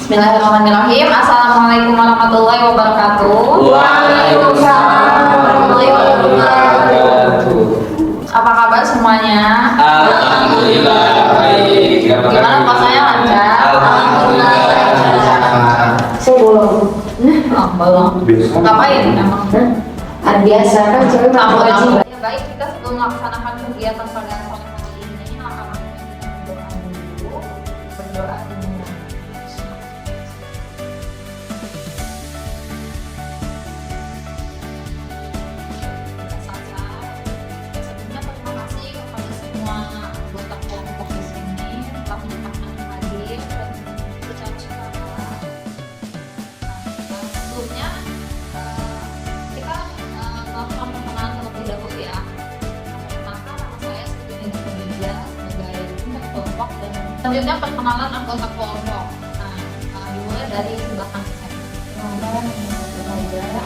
Bismillahirrahmanirrahim. Assalamualaikum warahmatullahi wabarakatuh. Waalaikumsalam warahmatullahi wabarakatuh. Apa kabar semuanya? Alhamdulillah baik. Gimana puasanya lancar? Alhamdulillah lancar. Saya bolong. Oh, belum. Ngapain emang? Biasa kan cewek Tamu ngaji. ya, baik, kita sebelum melaksanakan kegiatan pada sore hari ini akan berdoa dulu. Berdoa dulu. Sebelumnya terima kasih kepada semua anggota kelompok di sini telah menyempatkan hadir dan berbicara suara. Sebelumnya kita melakukan perkenalan terlebih dahulu ya. Maka nama saya Siti Khadijah sebagai anggota kelompok dan selanjutnya perkenalan anggota kelompok. Dimulai dari sebelah kanan saya.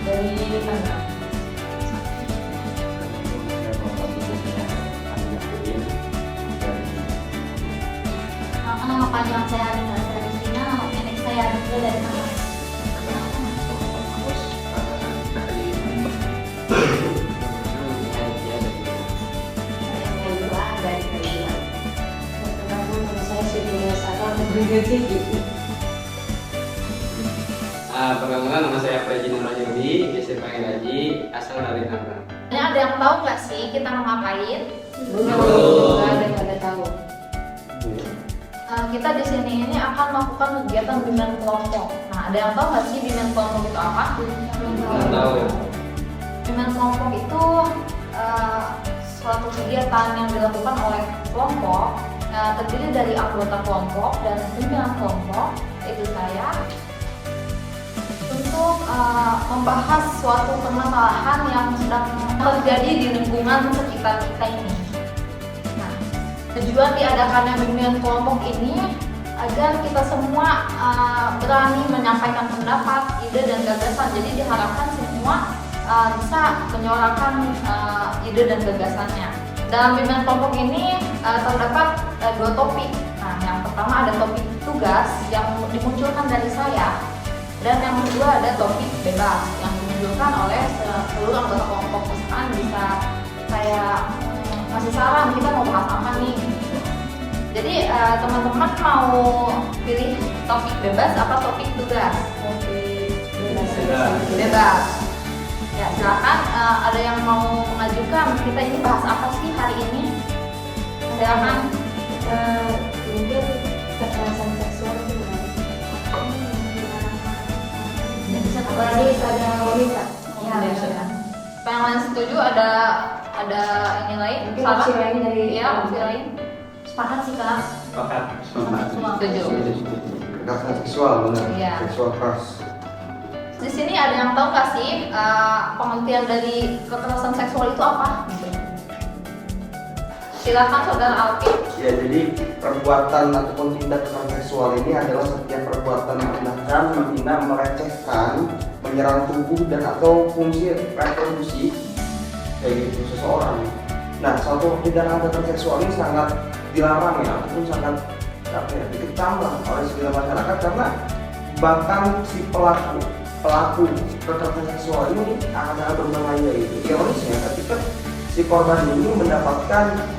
Dari mana? Nama panjang saya Arina Sarisina, nama pendek saya Aditya dari mana? Perkenalkan, nama saya Fajri Nurajudi, biasa dipanggil Haji, asal dari Tangerang. Ada yang tahu nggak sih kita mau ngapain? Belum. Nggak ada tahu. Kita di sini ini akan melakukan kegiatan bimbingan kelompok. Nah, ada yang tahu nggak sih bimbingan kelompok itu apa? Nggak tahu. Bimbingan kelompok itu suatu kegiatan yang dilakukan oleh kelompok, terdiri dari anggota kelompok dan pimpinan kelompok, itu saya, untuk membahas suatu permasalahan yang sedang terjadi di lingkungan sekitar kita ini. Nah, tujuan diadakannya bimbingan kelompok ini agar kita semua berani menyampaikan pendapat, ide dan gagasan. Jadi diharapkan semua bisa menyuarakan ide dan gagasannya. Dalam bimbingan kelompok ini terdapat dua topik. Nah, yang pertama ada topik tugas yang dimunculkan dari saya, dan yang kedua ada topik bebas yang dimunculkan oleh seluruh anggota kelompok. Misalkan bisa saya kasih saran, kita mau bahas apa nih? Jadi teman-teman mau pilih topik bebas apa topik tugas? Bebas. Ya, silakan. Ada yang mau mengajukan, kita ini bahas apa sih hari ini? Silakan. Mungkin kekerasan seksual itu apalagi pada wanita. Ya, apa yang lain setuju? Ada ini lain? Mungkin opsi lain dari opsi lain. Sepakat sih kak. Sepakat. Semua setuju. Kekerasan seksual, benar. Iya. Seksual keras. Di sini ada yang tahu nggak sih pengertian dari kekerasan seksual itu apa? Silakan saudara Alvin. Ya, jadi perbuatan ataupun tindak kekerasan seksual ini adalah setiap perbuatan merendahkan, menghina, melecehkan, menyerang tubuh dan atau fungsi reproduksi kayak gitu seseorang. Nah, suatu tindakan kekerasan seksual ini sangat dilarang ya, ataupun sangat dikecam lah oleh segala masyarakat, karena bahkan si pelaku kekerasan seksual ini akan sangat berbahaya gitu. Ironisnya ketika si korban ini mendapatkan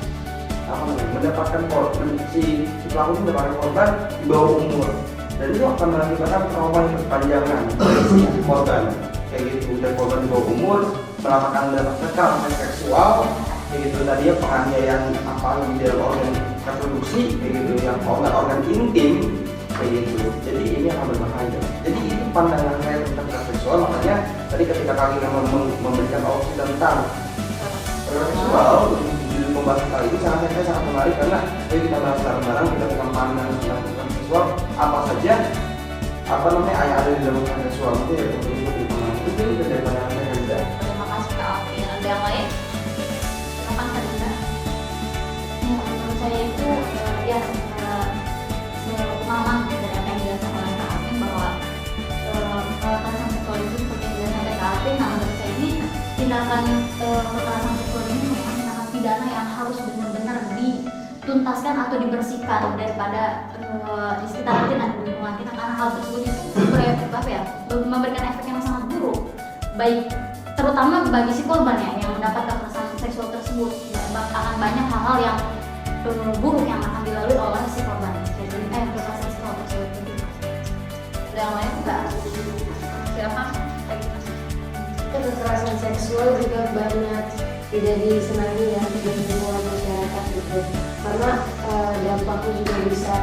si pelaku ini mendapatkan korban di bawah umur, dan itu akan mengakibatkan trauma yang berkepanjangan dari si korban kayak gitu. Dan korban di bawah umur melakukan kekerasan seksual kayak gitu, tadi ya penganiayaan di dalam organ reproduksi kayak gitu, yang organ intim kayak gitu. Jadi ini akan berbahaya. Jadi itu pandangan saya tentang kekerasan seksual. Makanya tadi ketika kami memberikan opsi tentang kekerasan seksual, pembahasan kali ini saya sangat menarik, karena jadi kita bahas bareng-barang, kita tentang pandangan tentang kekerasan seksual apa saja yang ada di dalam kekerasan seksual itu ya, itu dari pandangan saya juga. Terima kasih Kak Alvin. Ada yang lain? Silakan Kak Dinda. Ya, menurut saya itu semalam dari apa yang dijelaskan oleh Kak Alvin, bahwa kekerasan seksual itu seperti yang dijelaskan oleh Kak Alvin. Nah, menurut saya ini tindakan kekerasan seksual ini merupakan tindakan pidana yang harus benar-benar dituntaskan atau dibersihkan daripada di sekitar kita, di lingkungan kita, karena hal tersebut itu memberikan efek yang sangat buruk, baik terutama bagi si korban ya yang mendapat kekerasan seksual tersebut. Ya, akan banyak hal-hal yang buruk yang akan dilalui oleh si korban kekerasan seksual tersebut. Ada yang lain nggak? Silakan. Kekerasan seksual juga banyak tidak disenangi ya di lingkungan masyarakat gitu, karena dampaknya juga bisa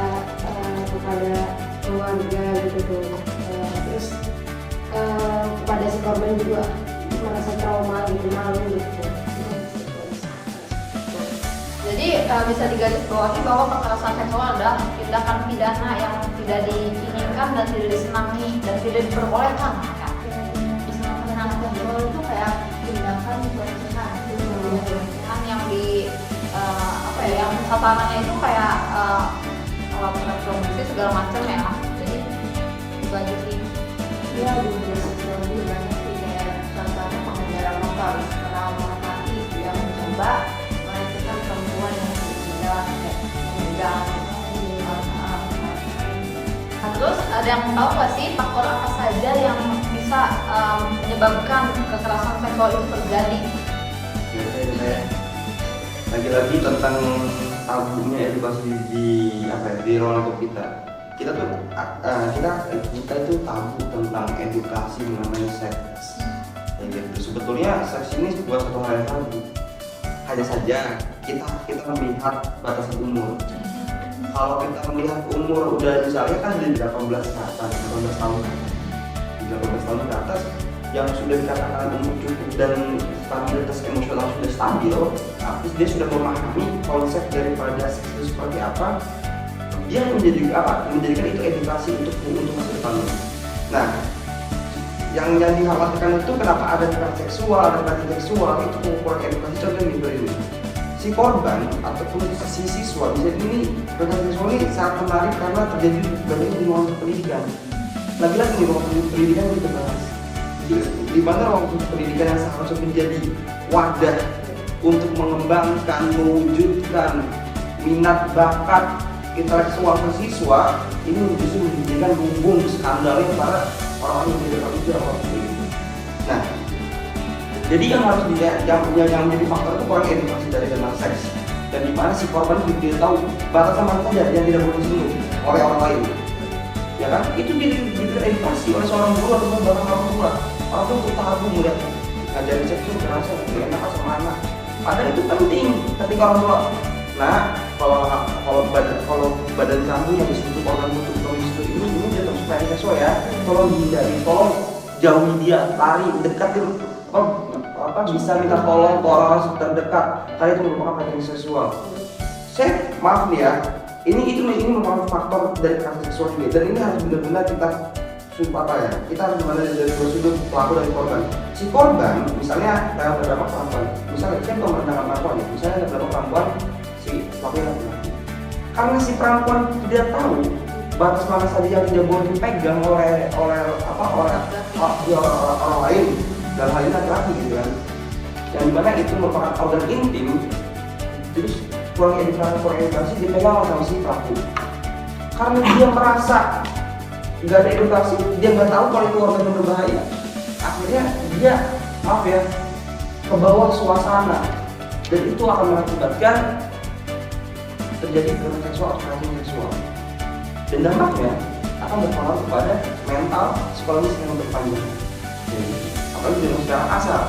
kepada keluarga gitu tuh. Terus kepada si korban juga merasa trauma gitu, malu gitu. Jadi bisa digarisbawahi bahwa kekerasan seksual adalah tindakan pidana yang tidak diinginkan dan tidak disenangi dan tidak diperbolehkan. Kekerasan seksual itu kayak tindakan pelecehan, Pelecehan yang di yang sasarannya itu kayak reproduksi segala macam ya. Jadi itu aja sih. Ya di media sosial ini banyak sih, kayak contohnya pengendara motor laki yang mencoba melecehkan perempuan yang sedang Terus ada yang tahu nggak sih faktor apa saja yang bisa menyebabkan kekerasan seksual itu terjadi? Lagi-lagi tentang tabunya edukasi di ruang lingkup kita. Kita itu tabu tentang edukasi mengenai seks. Ya gitu. Sebetulnya seks ini bukan satu hal yang tabu. Hanya saja kita melihat batasan umur. Kalau kita melihat umur udah misalnya kan dari 18 ke atas, 18 tahun ke atas yang sudah dikatakan umur cukup dan stabilitas emosional sudah stabil, artinya dia sudah memahami konsep daripada seks itu seperti apa, dia menjadikan itu edukasi untuk masa depan. Nah, yang dikhawatirkan itu kenapa ada kekerasan seksual itu kurang edukasi. Contohnya ini, si korban ataupun si siswa bisa ini kekerasan seksual ini sangat menarik karena terjadi banyak di ruang pendidikan. Lagi-lagi di ruang pendidikan kita bahas di mana ruang pendidikan yang seharusnya menjadi wadah untuk mengembangkan, mewujudkan minat bakat intelektual siswa, ini justru menjadikan lumbung skandalnya para orang-orang yang tidak tahu jawab. Nah, jadi yang harus yang menjadi faktor itu kurang edukasi dari tentang seks, dan di mana si korban juga tidak tahu batasan mana saja yang tidak boleh disentuh oleh orang lain, ya kan? Itu diberikan edukasi oleh seorang guru atau bahkan orang tua. Orang tua untuk tahu melihat ngajarin seks itu kerasa tidak enak sama anak. Padahal itu penting ketika orang tua. Nah, kalau badan kamu yang disentuh korban untuk ini dia terus supaya seksual ya, tolong dihindari, tolong jauhi dia, lari, dekatin, bisa minta tolong ke orang terdekat karena itu merupakan pelecehan seksual. Saya maaf nih ya, ini merupakan faktor dari kekerasan seksual juga, dan ini harus benar-benar kita kita harus benar dari dua sudut, pelaku dan korban. Si korban misalnya dalam beberapa perempuan, misalnya kita memenangkan perempuan, misalnya ada beberapa perempuan si pelaku laki-laki, karena si perempuan tidak tahu batas mana saja yang tidak boleh dipegang oleh orang lain, dalam hal ini laki-laki gitu kan, yang dimana itu merupakan organ intim, jadi kurang edukasi dipegang sama si pelaku, karena dia merasa nggak ada edukasi, dia nggak tahu kalau itu organ yang berbahaya, akhirnya dia ke bawah suasana, dan itu akan mengakibatkan terjadi kekerasan seksual atau pelecehan seksual, dan dampaknya akan berpengaruh kepada mental psikologis yang berpanjang. Apalagi dengan secara asal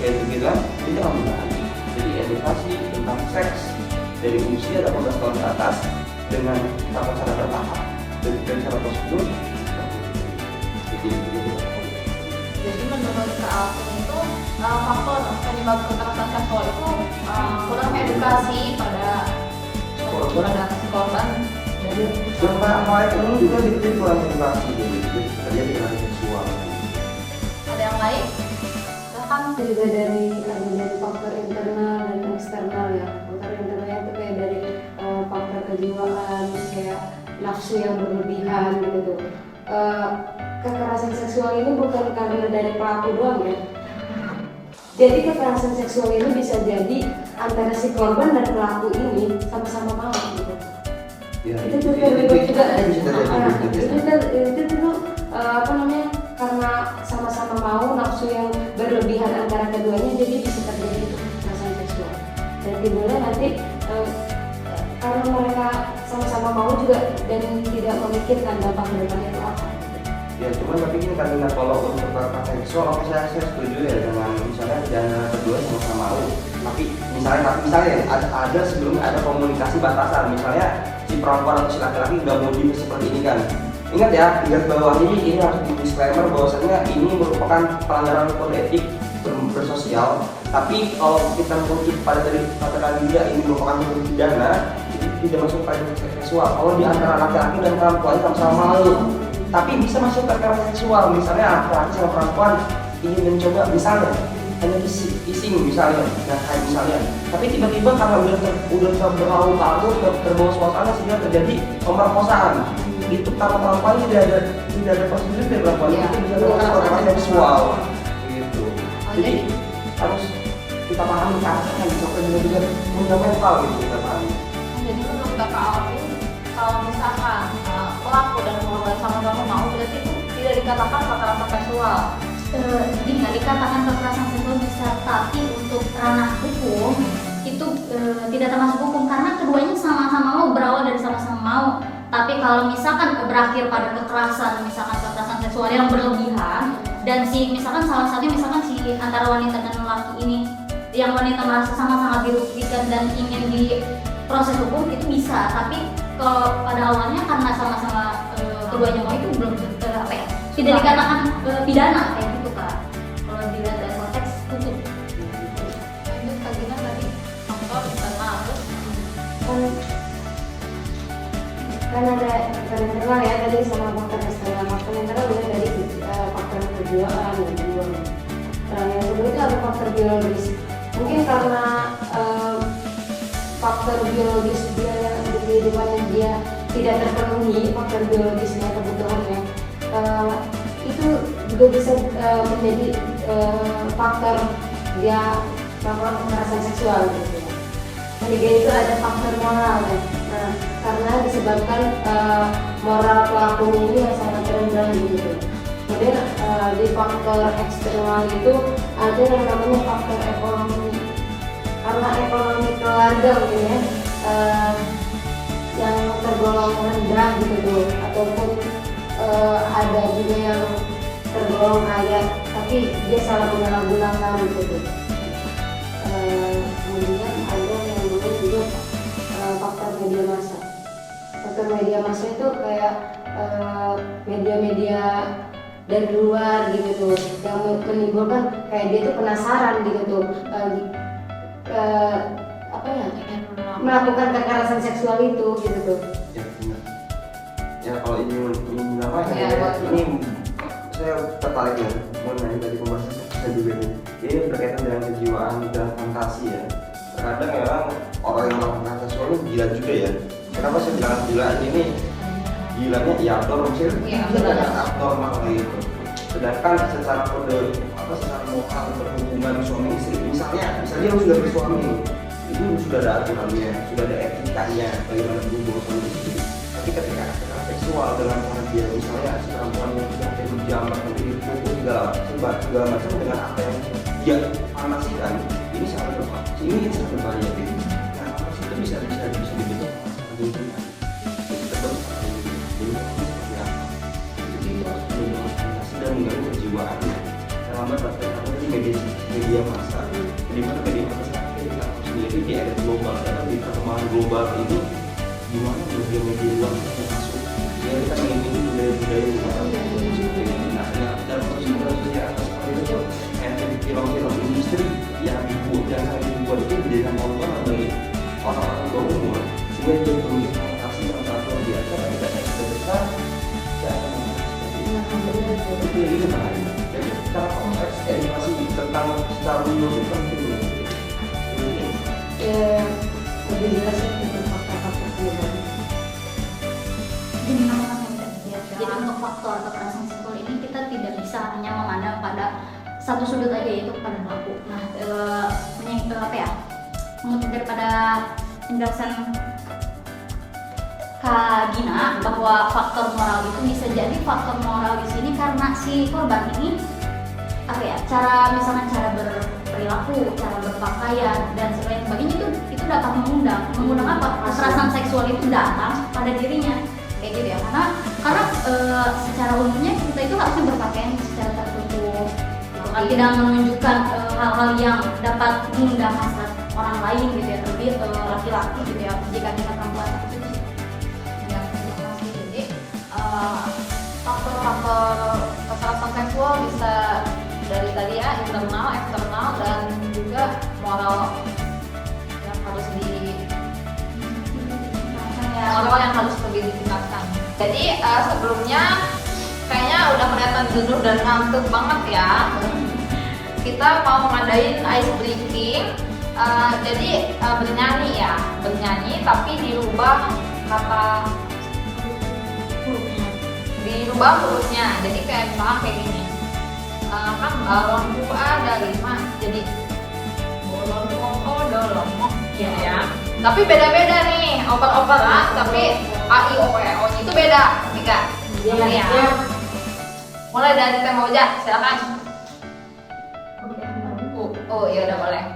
kayak gitu kan, itu akan berbahaya. Jadi edukasi tentang seks dari usia 18 tahun ke atas dengan cara bertahap dan cara prosedur. Jadi menurut Kak Alvin itu faktor penyebab kekerasan seksual itu kurang edukasi pada si korban. Dan para ekonomi juga diberi kurang edukasi terjadi kekerasan seksual. Ada yang lain? Silahkan. juga dari faktor internal dan eksternal ya. Faktor internalnya itu kayak dari faktor kejiwaan, kayak nafsu yang berlebihan gitu. Kekerasan seksual ini bukan karena dari pelaku doang ya. Jadi kekerasan seksual ini bisa jadi antara si korban dan pelaku ini sama-sama mau gitu. Ya, itu tuh terlibat juga. bisa terjadi. Itu dulu apa namanya, karena sama-sama mau nafsu yang berlebihan antara keduanya, jadi bisa terjadi itu kekerasan seksual. Dan timbulnya nanti karena mereka sama-sama mau juga dan tidak memikirkan dampak kedepannya itu apa. Ya cuman tapi ini karena kalau untuk kekerasan seksual, oke saya setuju ya dengan misalnya jangan kedua sama-sama mau. Tapi misalnya ada sebelumnya ada komunikasi batasan, misalnya si perempuan atau si laki-laki udah mau di seperti ini kan. Ingat ya, di garis bawah ini harus di disclaimer bahwasanya ini merupakan pelanggaran kode etik bersosial. Tapi kalau kita merujuk pada dari kata dia ini merupakan hukum pidana, itu tidak masuk pada seksual. Kalau di antara laki-laki dan perempuan sama-sama mau, tapi bisa masuk ke kekerasan seksual. Misalnya laki-laki sama perempuan ingin mencoba misalnya hanya kissing misalnya, tapi tiba-tiba karena udah terlalu kaku, terbawa suasana sehingga terjadi pemerkosaan. Itu karena perempuan tidak ada persetujuan dari perempuan, itu bisa terjadi kekerasan seksual gitu. Jadi harus kita pahami kan bisa juga fundamental gitu kita pahami. Jadi menurut kakak Alvin, kalau misalkan pelaku dan korban sama-sama mau, berarti itu tidak dikatakan kekerasan seksual. Jika dikatakan kekerasan seksual bisa, tapi untuk ranah hukum itu tidak termasuk hukum karena keduanya sama-sama mau, berawal dari sama-sama mau. Tapi kalau misalkan berakhir pada kekerasan, misalkan kekerasan seksual yang berlebihan dan misalkan salah satunya misalkan antara wanita dan laki ini, yang wanita merasa sangat-sangat dirugikan dan ingin diproses hukum, itu bisa. Tapi kalau pada awalnya karena sama-sama keduanya mau, itu belum tidak dikatakan pidana kayak gitu Kak. Kalau dilihat dari konteks hukum. Lanjut Kak Gina tadi faktor internal terus Kan ada faktor internal ya tadi sama faktor eksternal. Faktor internal bisa dari faktor kejiwaan dan jiwa. Yang kedua itu ada faktor biologis. Mungkin karena faktor biologis dia yang di kehidupannya dia tidak terpenuhi faktor biologisnya, kebutuhannya, itu juga bisa menjadi faktor dia melakukan kekerasan seksual gitu. Ketiga itu ada faktor moral ya. Nah, karena disebabkan moral pelakunya ini yang sangat rendah gitu. Kemudian di faktor eksternal itu ada yang namanya faktor ekonomi. Karena ekonomi keluarga mungkin ya yang tergolong rendah gitu tuh, ataupun ada juga yang tergolong kaya tapi dia salah menyalahgunakan gitu tuh. Kemudian ada yang namanya juga faktor media massa. Faktor media massa itu kayak media-media dari luar gitu tuh yang menimbulkan kayak dia tuh penasaran gitu tuh apa ya, melakukan kekerasan seksual itu gitu tuh. Ya benar. Ya kalau ini apa Ya, ini saya tertarik ya mengenai tadi pembahasan saya juga ini berkaitan dengan kejiwaan dan fantasi ya. Terkadang orang yang melakukan seksual itu gila juga ya. Kenapa saya bilang gila ini? Gilanya ya abnormal sih. Iya, benar. Abnormal gitu. Sedangkan secara kode secara moral berhubungan suami istri, misalnya yang sudah bersuami itu sudah ada aturannya, sudah ada etikanya bagaimana berhubungan suami istri. Tapi ketika secara seksual dengan orang dia misalnya si perempuan yang sudah dijambak nanti dipukul segala macam dengan apa yang dia fantasikan, ini sangat berbahaya. Ini sangat berbahaya gitu. Nah, itu bisa dibentuk itu terbentuk jadi seperti apa? Jadi itu harus membangun fantasi dan mengganggu kejiwaannya. Dalam arti di media massa, di mana media massa kita sendiri di era global karena di perkembangan global itu gimana media luar itu masuk. Ya kita mengikuti budaya luar. Nah, dalam proses sejarah seperti itu, di film-film industri yang dibuat dan saya dibuat itu menjadi korban bagi orang-orang di bawah umur, sehingga dia punya fantasi yang sangat luar biasa. Ketika saya sudah besar, saya akan seperti itu. Itu bahaya. Jadi secara konteks edukasi tentang secara umum itu penting. Lebih jelas tentang faktor-faktor penyebab. Jadi untuk faktor kekerasan seksual ini kita tidak bisa hanya memandang pada satu sudut aja, yaitu pada pelaku. Nah, mengutip daripada penjelasan Kak Gina bahwa faktor moral itu bisa jadi faktor moral di sini karena si korban ini apa ya, misalkan cara berperilaku, cara berpakaian dan sebagainya itu dapat mengundang apa, kekerasan seksual itu datang pada dirinya kayak gitu ya, karena secara umumnya kita itu harusnya berpakaian secara tertutup, tidak menunjukkan hal-hal yang dapat mengundang hasrat orang lain gitu ya, terlebih laki-laki gitu ya, jika kita perempuan seperti itu. Ya, terima kasih. Jadi faktor-faktor kekerasan seksual bisa dari tadi ya, internal, eksternal, dan juga moral yang harus moral yang harus lebih ditingkatkan. Jadi sebelumnya kayaknya udah kelihatan jenuh dan ngantuk banget ya. Kita mau ngadain ice breaking. Jadi bernyanyi tapi dirubah hurufnya. Jadi kayak misalnya kayak gini. Kan balonku ada 5, jadi bolonku dolong ya. Tapi beda-beda nih, oper-operan, tapi a i o e o nya itu beda, Tika. Iya. Mulai dari Teh Moja, silakan. Oh iya udah boleh.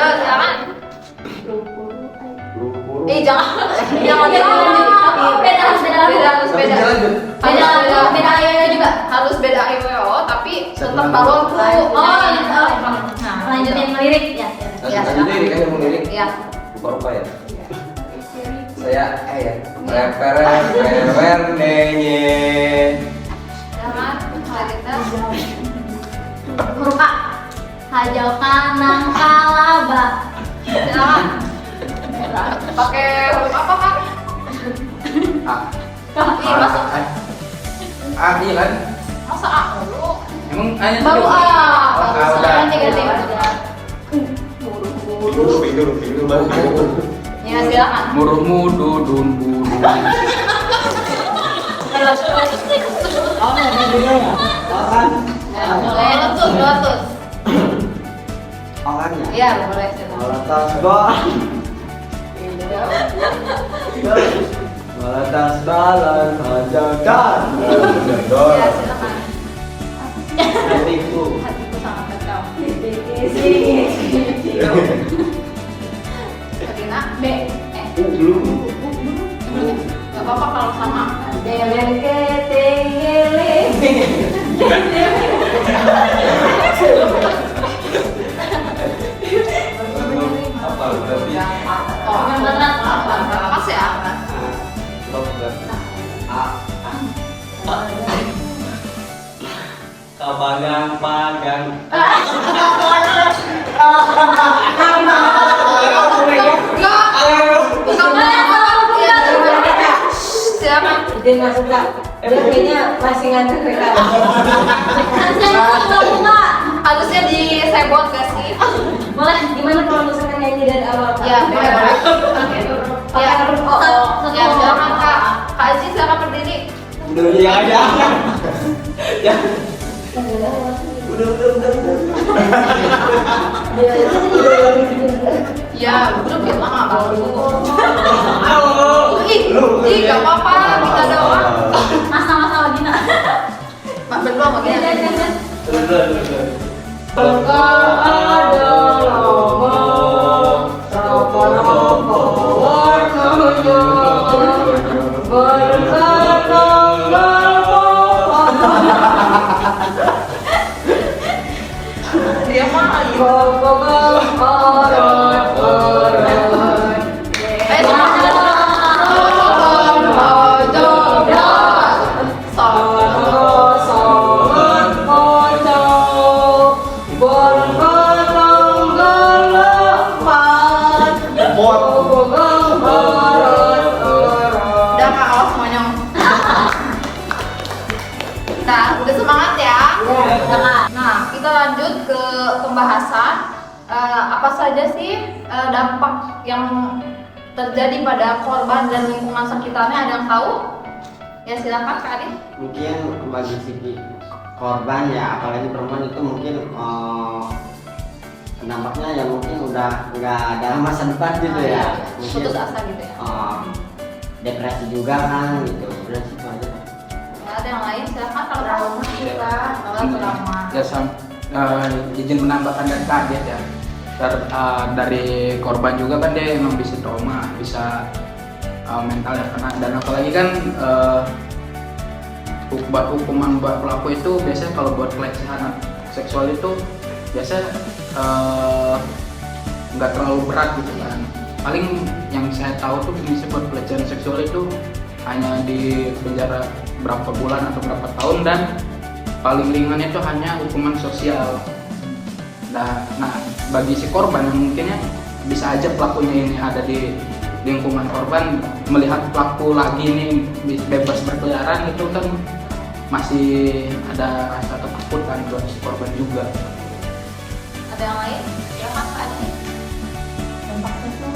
Silakan. Jangan beda ayahnya juga, harus beda ayahnya tapi tetap balonku. Lanjut yang ngelirik ya. Lanjutnya ini kan yang mau lirik. Iya. Rupa ya. Saya ya. Reper nenye. Jangan kita Huruf A. Hajau kanang kalaba. silakan. Pakai huruf apa Kak? Iya masuk. Iya kan? Masa A dulu? Emang hanya Baru A. Ganti. Pinggir baru. Ya silakan. Mudu dun budu. Boleh lutut. Orangnya. Iya boleh silakan. Meletas balon hajakan. Iya silakan. Hatiku. Hatiku sangat kacau. Karina B. Belum. Gak apa-apa kalau sama. Apa berarti? Oh, yang berat apa? Pas ya? Kapagang-pagang. Siapa? Dia nggak suka. Dia kayaknya masih ngantuk mereka. Harusnya disebot gak sih? Boleh, gimana kalau misalkan nyanyi dari awal? Kak? Ya, boleh. Ya, ya, silakan Kak. Kak Aziz silakan berdiri. Udah yang aja. Ya. Udah. Ya, udah biar lama baru. Ih, gak apa-apa, kita doang. Masalah Gina. Mbak berdua mau gini. Dia mah udah Kak, awas semuanya. Nah, udah semangat ya. Nah, kita lanjut ke pembahasan apa saja sih dampak yang terjadi pada korban dan lingkungan sekitarnya. Ada yang tahu? Ya silakan Kak Adin. Mungkin bagi si korban ya, apalagi perempuan itu mungkin dampaknya ya mungkin udah nggak ada masa depan gitu ya. Mungkin, putus asa gitu ya. depresi juga kan gitu. Udah situ aja. Ada yang lain silakan kalau Trauma sih, Pak. trauma. Ya izin menambahkan dan kaget ya. Dari korban juga kan dia emang bisa trauma, bisa mental ya, karena dan apalagi kan buat hukuman buat pelaku itu biasanya kalau buat pelecehan seksual itu biasanya nggak terlalu berat gitu kan. Paling yang saya tahu tuh misalnya buat pelecehan seksual itu hanya di penjara berapa bulan atau berapa tahun, dan paling ringan itu hanya hukuman sosial. Nah, bagi si korban yang mungkinnya bisa aja pelakunya ini ada di lingkungan korban, melihat pelaku lagi ini bebas berkeliaran itu kan masih ada rasa ketakutan buat si korban juga. Ada yang lain? Ya kan tadi. Dampaknya tuh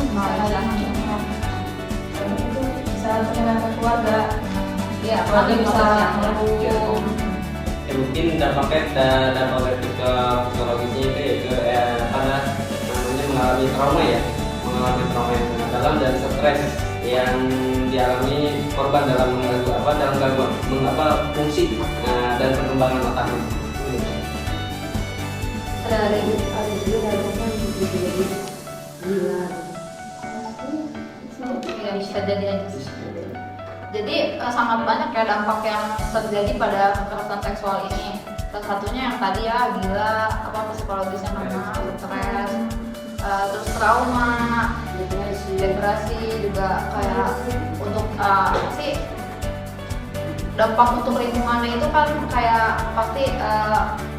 itu bisa terkena ke keluarga. Iya, Keluarga bisa merugikan. Mungkin dampaknya dampak ke psikologisnya itu ya karena namanya mengalami trauma yang sangat dalam dan stres yang dialami korban dalam gangguan fungsi dan perkembangan otaknya. ada juga dampaknya bisa jadi gila. Ya, bisa jadi aja sih. Jadi sangat banyak ya dampak yang terjadi pada kekerasan seksual ini. Salah satunya yang tadi ya gila, psikologisnya kena, stres, terus trauma, depresi juga kayak untuk dampak untuk lingkungannya itu kan kayak pasti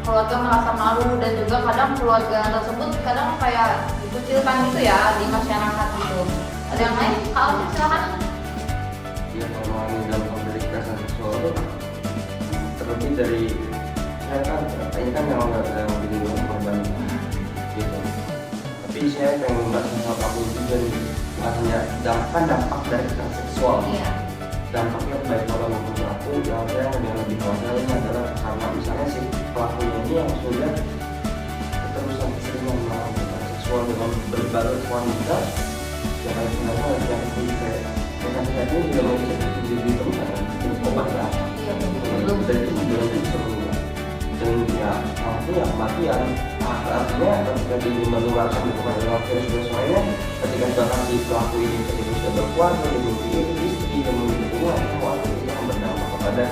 keluarga merasa malu, dan juga kadang keluarga tersebut kadang kayak dikucilkan gitu ya di masyarakat gitu. Ada yang lain? Kalau silakan. Ya kalau dampak dari kekerasan seksual itu terlebih dari saya kan ini kan memang nggak ada yang dilindungi korban gitu, tapi saya pengen membahas soal pelaku juga nih, bukan hanya dampak dari kekerasan seksual, dampaknya baik korban maupun pelaku. Yang saya yang lebih khawatir ini adalah karena misalnya si pelakunya ini yang sudah keterusan keseringan melakukan kekerasan seksual dengan berbagai wanita, yang sebenarnya yang itu kayak mereka ini juga mau jadi teman obat lah, dan itu belum bisa berubah. Dan ya maksudnya kematian artinya ketika dia menularkan kepada orang virus lainnya, ketika bahkan si pelaku ini ketika sudah berkeluarga, dia memiliki istri dan memiliki semua itu akan berdampak kepada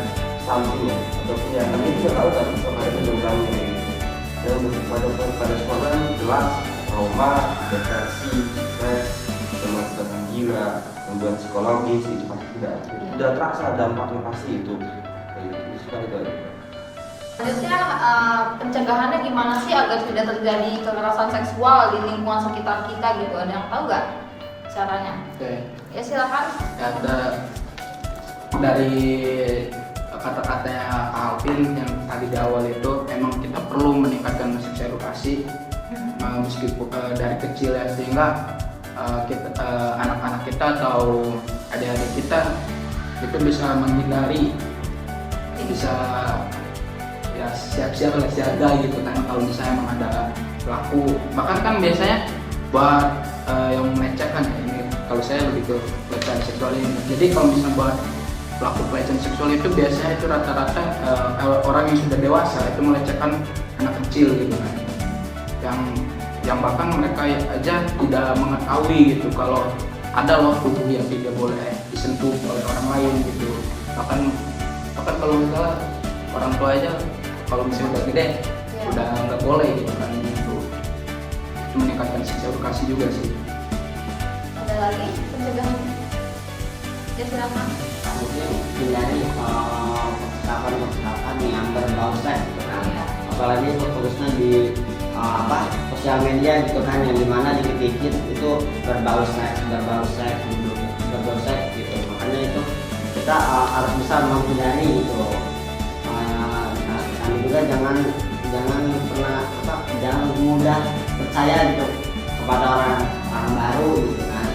sampingnya ataupun yang kami juga tahu kan kepada kedengarannya dan pada korban jelas trauma, depresi, stres, kemacetan gila, gangguan psikologis itu pasti tidak terasa dampaknya pasti itu kayak gitu sekali itu. Selanjutnya pencegahannya gimana sih agar tidak terjadi kekerasan seksual di lingkungan sekitar kita gitu? Ada yang tahu nggak caranya? Oke. Ya silakan. Ya, dari kata-katanya Kak Alvin yang tadi di awal itu, memang kita perlu meningkatkan seks edukasi meskipun dari kecil ya, sehingga anak-anak kita atau adik-adik kita itu bisa menghindari, bisa ya siap-siap lah, siaga gitu kan kalau misalnya emang ada pelaku. Bahkan kan biasanya buat yang melecehkan ya, ini kalau saya lebih ke pelecehan seksual ini. Jadi kalau misalnya buat pelaku pelecehan seksual itu biasanya itu rata-rata orang yang sudah dewasa itu melecehkan anak kecil gitu kan, yang bahkan mereka aja tidak mengetahui gitu kalau ada loh tubuh yang tidak boleh disentuh oleh orang lain gitu. Bahkan kalau misalnya orang tua aja kalau misalnya udah gede udah nggak boleh gitu kan gitu. Itu meningkatkan seks edukasi juga sih. Ada lagi pencegahan? Ya silakan. Mungkin hindari percakapan yang berbau seks gitu kan. Apalagi fokusnya di sosial media gitu kan, yang dimana dikit-dikit itu berbau seks gitu. Makanya itu kita harus bisa menghindari gitu. Dan juga jangan mudah percaya gitu kepada orang baru gitu kan.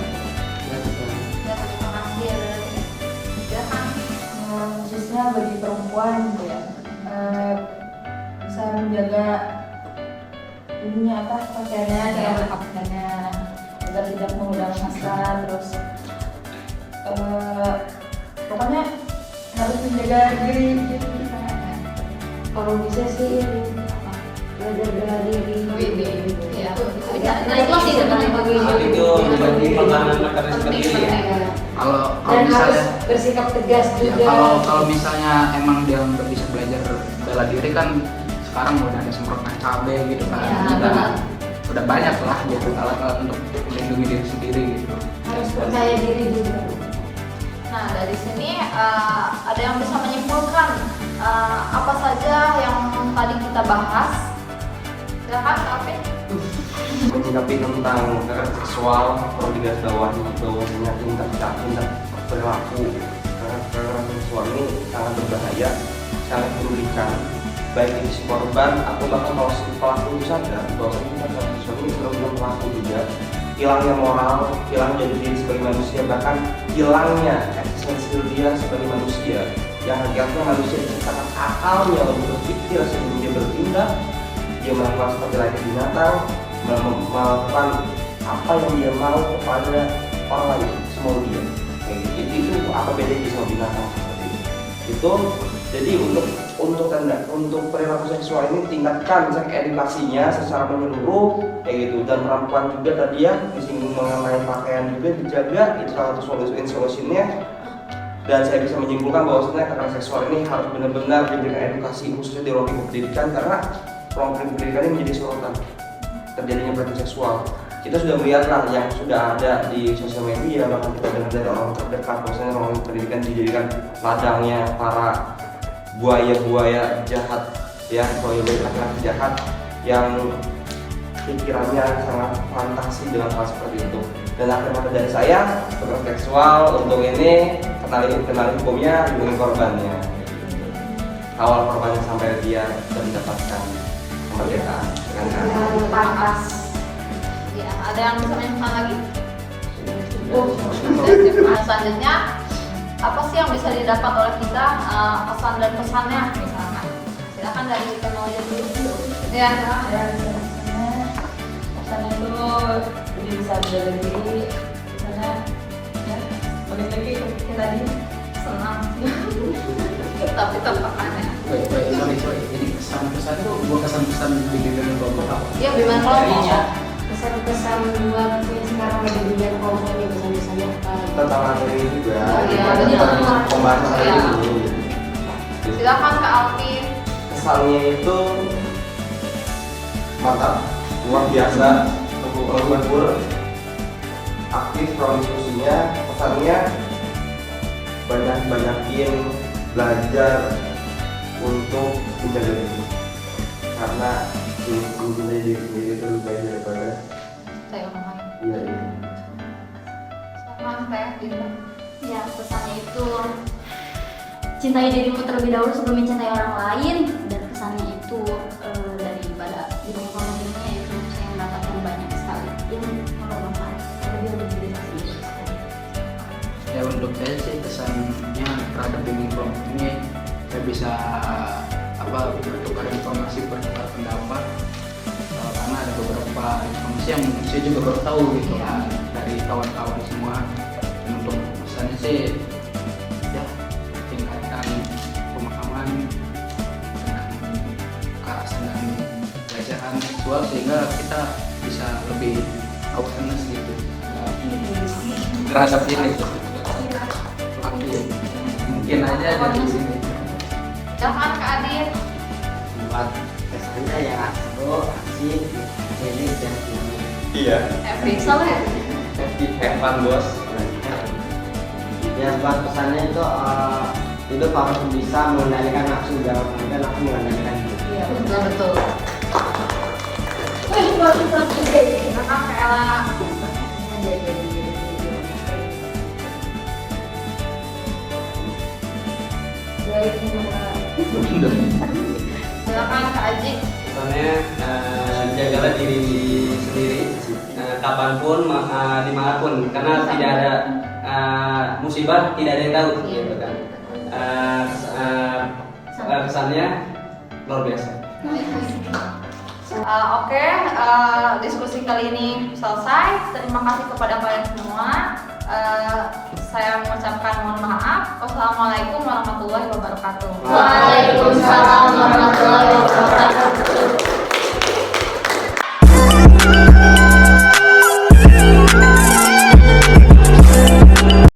Ya, terima kasih. Ada lagi? Silakan. Khususnya bagi perempuan gitu ya, bisa menjaga ininya apa pakaiannya, cara pakaiannya agar tidak mengundang massa, terus pokoknya harus menjaga diri gitu kan. Kalau bisa sih belajar bela diri. Ya, itu itu sih sebenarnya bagi Itu menjadi pertahanan makanan sendiri ya. Kalau Dan harus misalnya bersikap tegas ya, juga. kalau misalnya emang dia nggak bisa belajar bela diri kan sekarang udah ada semprotan cabai gitu kan. Ya, benar. Udah banyak lah gitu alat-alat untuk melindungi diri sendiri gitu. Harus percaya diri juga. Nah, dari sini ada yang bisa menyimpulkan apa saja yang tadi kita bahas. Silakan, Alvin. Menyikapi tentang kekerasan seksual perlu digarisbawahi bahwasanya tindak perilaku kekerasan seksual ini sangat berbahaya, sangat merugikan baik di si korban atau bahkan kalau si pelaku itu sadar bahwa kekerasan seksual ini merugikan pelaku juga. Hilangnya moral, hilangnya jadi diri sebagai manusia, bahkan hilangnya eksistensi dia sebagai manusia. Yang hakikatnya manusia diciptakan akalnya untuk berpikir sebelum dia bertindak. Dia melakukan seperti layaknya binatang, melakukan apa yang dia mau kepada orang lain, semua dia. Kayak gitu. Itu apa bedanya sama binatang seperti itu? Jadi untuk perilaku seksual ini tingkatkan edukasinya secara menyeluruh kayak gitu, dan perempuan juga tadi ya disinggung mengenai pakaian juga dijaga, itu salah satu solusinya. Dan saya bisa menyimpulkan bahwasanya kekerasan seksual ini harus benar-benar diberikan edukasi khususnya di ruang pendidikan, karena ruang pendidikan ini menjadi sorotan terjadinya pelecehan seksual. Kita sudah melihat lah yang sudah ada di sosial media, bahkan kita dengar dari orang terdekat bahwasanya ruang pendidikan dijadikan ladangnya para buaya-buaya jahat, ya buaya-buaya laki-laki jahat yang pikirannya sangat fantasi dengan hal seperti itu. Dan akhir mata dari saya, kekerasan seksual untuk ini kenali hukumnya, hubungi korbannya, awal korbannya sampai dia mendapatkan kemerdekaan dengan Pantas. Ya, ada yang bisa menyimpulkan lagi? Nah, selanjutnya apa sih yang bisa didapat oleh kita, pesan dan pesannya misalkan? Silakan dari teknologi dulu. Ya, pesannya itu jadi bisa bela diri, misalnya ya balik lagi ke tadi senang sih. Tapi tepakannya. Sorry. Jadi kesan-kesan itu bukan kesan-kesan di bimbingan kelompok apa? Ya, bimbingan kelompok. Kesan-kesan buat yang sekarang lagi di bidang kelompok ini misalnya apa? tentang materi ini juga, Iya, tentang pembahasan hari Iya. ini. Silakan Kak Alvin. Kesannya itu mantap, luar biasa, menghibur, aktif ruang diskusinya. Pesannya banyakin belajar untuk menjaga diri, karena mencintai diri sendiri itu lebih baik daripada Saya ngomong. iya. Silakan Teh Dinda. Ya, pesannya itu cintai dirimu terlebih dahulu sebelum mencintai orang lain, dan kesannya itu daripada di kelompok ini yaitu saya mendapatkan banyak sekali ilmu bermanfaat lebih untuk diri saya sendiri. Ya untuk saya sih kesannya terhadap bimbingan kelompok ini saya bisa bertukar informasi, bertukar pendapat, karena ada beberapa informasi yang saya juga baru tahu gitu kan dari kawan-kawan semua. Dan untuk pesannya sih ya tingkatkan pemahaman dengan kekerasan dan pelecehan seksual sehingga kita bisa lebih awareness gitu terhadap ini. Oke, mungkin aja dari sini. Silakan Kak Adit. Buat kesannya ya seru, asik, jadi dan ini. Iya. Epic salah ya? Evan bos. Ya buat pesannya itu hidup harus bisa mengendalikan nafsu, jangan sampai nafsu mengendalikan hidup. Iya, betul. Silakan Kak Ella. Silakan Kak Aji. Misalnya jagalah diri sendiri kapanpun, dimanapun, karena tidak ada musibah, tidak ada yang tahu, gitu kan. Kesannya luar biasa. Oke, diskusi kali ini selesai. Terima kasih kepada kalian semua. Saya mengucapkan mohon maaf. Wassalamualaikum warahmatullahi wabarakatuh. Waalaikumsalam warahmatullahi wabarakatuh.